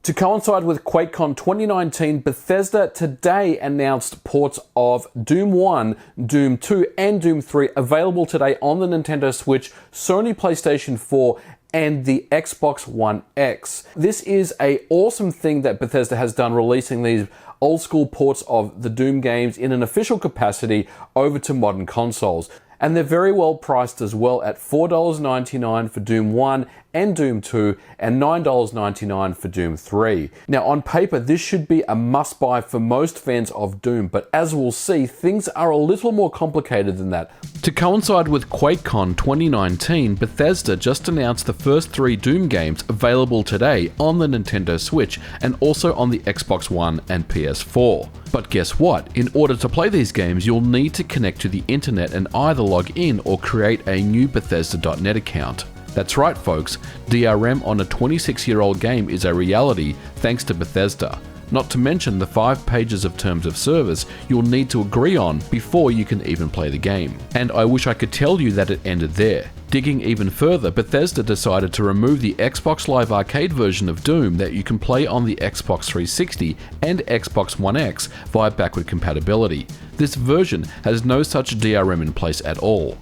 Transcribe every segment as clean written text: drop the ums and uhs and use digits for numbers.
To coincide with QuakeCon 2019, Bethesda today announced ports of Doom 1, Doom 2, and Doom 3 available today on the Nintendo Switch, Sony PlayStation 4, and the Xbox One X. This is an awesome thing that Bethesda has done, releasing these old school ports of the Doom games in an official capacity over to modern consoles. And they're very well priced as well at $4.99 for Doom 1 and Doom 2 and $9.99 for Doom 3. Now on paper this should be a must buy for most fans of Doom, but as we'll see, things are a little more complicated than that. To coincide with QuakeCon 2019, Bethesda just announced the first 3 Doom games available today on the Nintendo Switch and also on the Xbox One and PS4. But guess what? In order to play these games, you'll need to connect to the internet and either log in or create a new Bethesda.net account. That's right folks, DRM on a 26-year-old game is a reality thanks to Bethesda. Not to mention the 5 pages of terms of service you'll need to agree on before you can even play the game. And I wish I could tell you that it ended there. Digging even further, Bethesda decided to remove the Xbox Live Arcade version of Doom that you can play on the Xbox 360 and Xbox One X via backward compatibility. This version has no such DRM in place at all.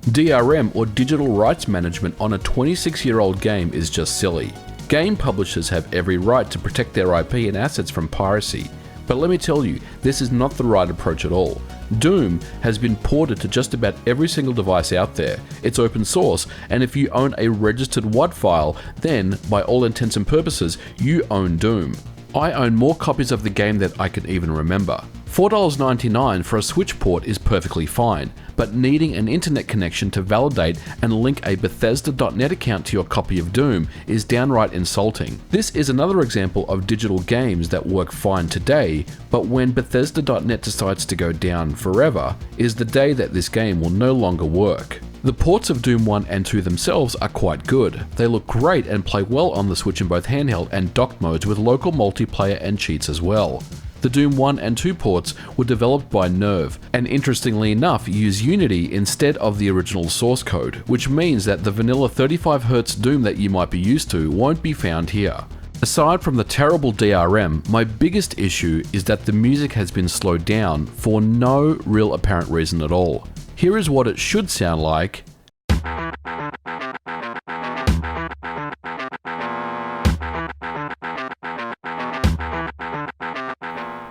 DRM, or digital rights management, on a 26-year-old game is just silly. Game publishers have every right to protect their IP and assets from piracy. But let me tell you, this is not the right approach at all. Doom has been ported to just about every single device out there. It's open source, and if you own a registered WAD file, then, by all intents and purposes, you own Doom. I own more copies of the game than I can even remember. $4.99 for a Switch port is perfectly fine, but needing an internet connection to validate and link a Bethesda.net account to your copy of Doom is downright insulting. This is another example of digital games that work fine today, but when Bethesda.net decides to go down forever, is the day that this game will no longer work. The ports of Doom 1 and 2 themselves are quite good. They look great and play well on the Switch in both handheld and docked modes with local multiplayer and cheats as well. The Doom 1 and 2 ports were developed by Nerve, and interestingly enough use Unity instead of the original source code, which means that the vanilla 35Hz Doom that you might be used to won't be found here. Aside from the terrible DRM, my biggest issue is that the music has been slowed down for no real apparent reason at all. Here is what it should sound like.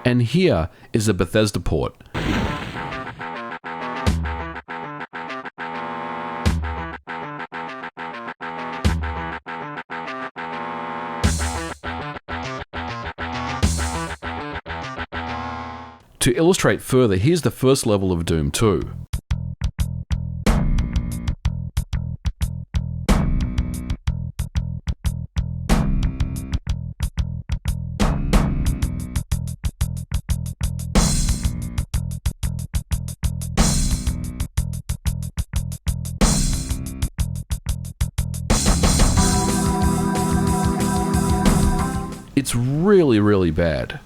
And here is a Bethesda port. To illustrate further, here's the first level of Doom 2. It's really bad.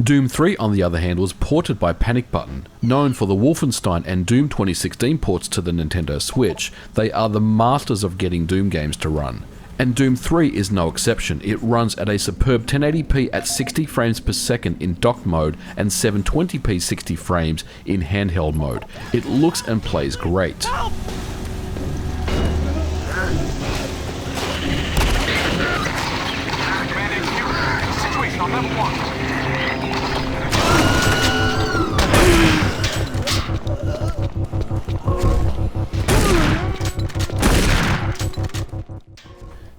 Doom 3, on the other hand, was ported by Panic Button. Known for the Wolfenstein and Doom 2016 ports to the Nintendo Switch, they are the masters of getting Doom games to run. And Doom 3 is no exception. It runs at a superb 1080p at 60 frames per second in docked mode and 720p 60 frames in handheld mode. It looks and plays great. Help! Situation on level 1.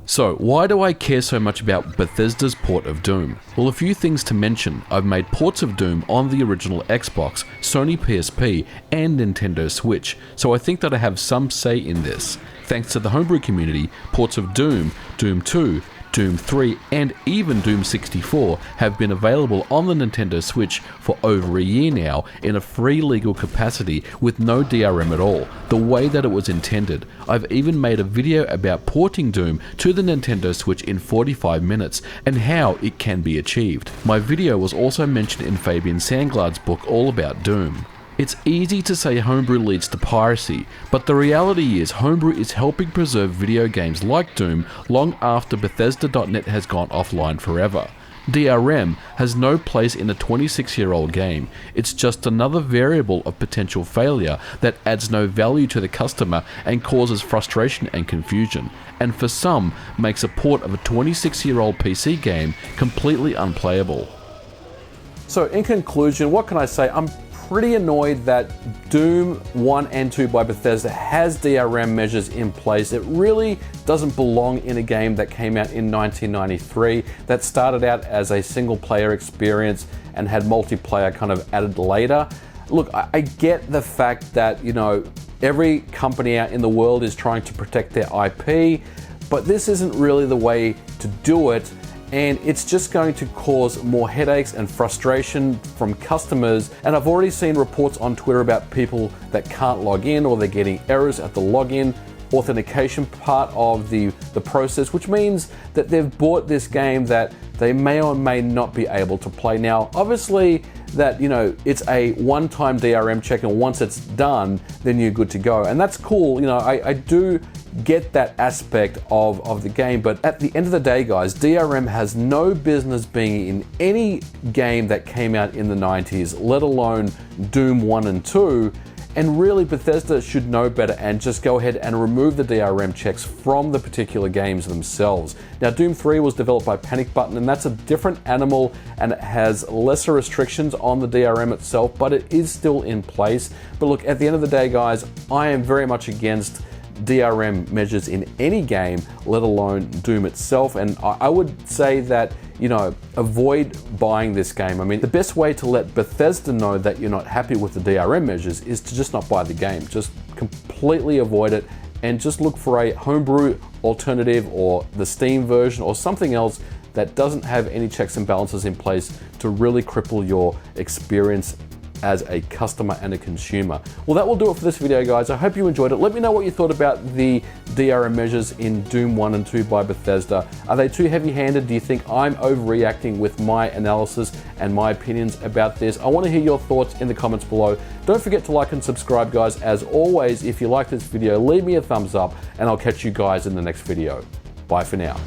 So, why do I care so much about Bethesda's port of Doom? Well, a few things to mention. I've made ports of Doom on the original Xbox, Sony PSP, and Nintendo Switch, so I think that I have some say in this. Thanks to the homebrew community, ports of Doom, Doom 2, Doom 3, and even Doom 64 have been available on the Nintendo Switch for over a year now in a free legal capacity with no DRM at all, the way that it was intended. I've even made a video about porting Doom to the Nintendo Switch in 45 minutes and how it can be achieved. My video was also mentioned in Fabian Sandglad's book all about Doom. It's easy to say homebrew leads to piracy, but the reality is homebrew is helping preserve video games like Doom long after Bethesda.net has gone offline forever. DRM has no place in a 26-year-old game. It's just another variable of potential failure that adds no value to the customer and causes frustration and confusion, and for some makes a port of a 26-year-old PC game completely unplayable. So in conclusion, what can I say? I'm pretty annoyed that Doom 1 and 2 by Bethesda has DRM measures in place. It really doesn't belong in a game that came out in 1993, that started out as a single player experience and had multiplayer kind of added later. Look, I get the fact that, you know, every company out in the world is trying to protect their IP, but this isn't really the way to do it. And it's just going to cause more headaches and frustration from customers. And I've already seen reports on Twitter about people that can't log in, or they're getting errors at the login authentication part of the process, which means that they've bought this game that they may or may not be able to play. Now, obviously, that, you know, it's a one-time DRM check, and once it's done, then you're good to go. And that's cool. You know, I do get that aspect of the game, but at the end of the day, guys, DRM has no business being in any game that came out in the 90s, let alone Doom 1 and 2. And really, Bethesda should know better and just go ahead and remove the DRM checks from the particular games themselves. Now, Doom 3 was developed by Panic Button, and that's a different animal, and it has lesser restrictions on the DRM itself, but it is still in place. But look, at the end of the day, guys, I am very much against DRM measures in any game, let alone Doom itself. And I would say that, you know, avoid buying this game. I mean, the best way to let Bethesda know that you're not happy with the DRM measures is to just not buy the game. Just completely avoid it and just look for a homebrew alternative or the Steam version or something else that doesn't have any checks and balances in place to really cripple your experience as a customer and a consumer. Well, that will do it for this video, guys. I hope you enjoyed it. Let me know what you thought about the DRM measures in Doom 1 and 2 by Bethesda. Are they too heavy-handed? Do you think I'm overreacting with my analysis and my opinions about this? I want to hear your thoughts in the comments below. Don't forget to like and subscribe, guys. As always, if you like this video, leave me a thumbs up, and I'll catch you guys in the next video. Bye for now.